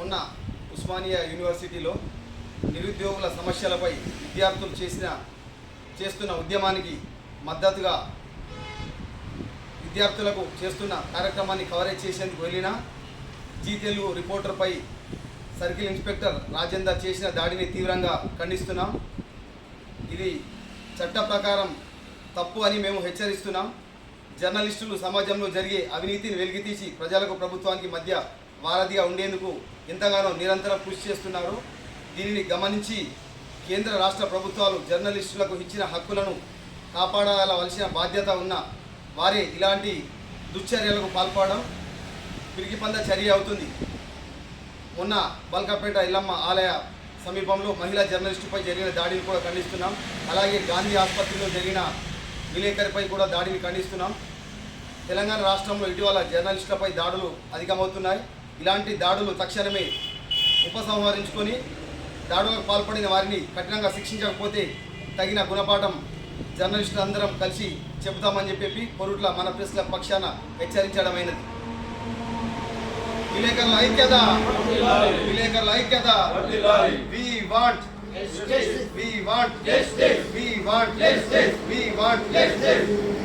మొన్న ఉస్మానియా యూనివర్సిటీలో నిరుద్యోగుల సమస్యలపై విద్యార్థులు చేస్తున్న ఉద్యమానికి మద్దతుగా విద్యార్థులకు చేస్తున్న కార్యక్రమాన్ని కవరేజ్ చేసేందుకు వెళ్ళిన జీ తెలుగు రిపోర్టర్పై సర్కిల్ ఇన్స్పెక్టర్ రాజేందర్ చేసిన దాడిని తీవ్రంగా ఖండిస్తున్నాం. ఇది చట్ట ప్రకారం తప్పు అని మేము హెచ్చరిస్తున్నాం. జర్నలిస్టులు సమాజంలో జరిగే అవినీతిని వెలికితీసి ప్రజలకు ప్రభుత్వానికి మధ్య వారధిగా ఉండేందుకు ఎంతగానో నిరంతరం కృషి చేస్తున్నారు. దీనిని గమనించి కేంద్ర రాష్ట్ర ప్రభుత్వాలు జర్నలిస్టులకు ఇచ్చిన హక్కులను కాపాడవలసిన బాధ్యత ఉన్న వారే ఇలాంటి దుశ్చర్యలకు పాల్పడడం పిరికిపంద చర్య అవుతుంది. మొన్న బల్కాపేట ఇల్లమ్మ ఆలయ సమీపంలో మహిళా జర్నలిస్టుపై జరిగిన దాడిని కూడా ఖండిస్తున్నాం. అలాగే గాంధీ ఆసుపత్రిలో జరిగిన విలేకరిపై కూడా దాడిని ఖండిస్తున్నాం. తెలంగాణ రాష్ట్రంలో ఇటీవల జర్నలిస్టులపై దాడులు అధికమవుతున్నాయి. ఇలాంటి దాడులు తక్షణమే ఉపసంహరించుకొని దాడులకు పాల్పడిన వారిని కఠినంగా శిక్షించకపోతే తగిన గుణపాఠం జర్నలిస్టులందరం కలిసి చెబుతామని చెప్పి కొరుట్ల మన ప్రెస్ క్లబ్ పక్షాన హెచ్చరించడమైనది. విలేకరుల ఐక్యత, విలేకరుల ఐక్యత. We want justice. We want justice. We want justice. We want justice.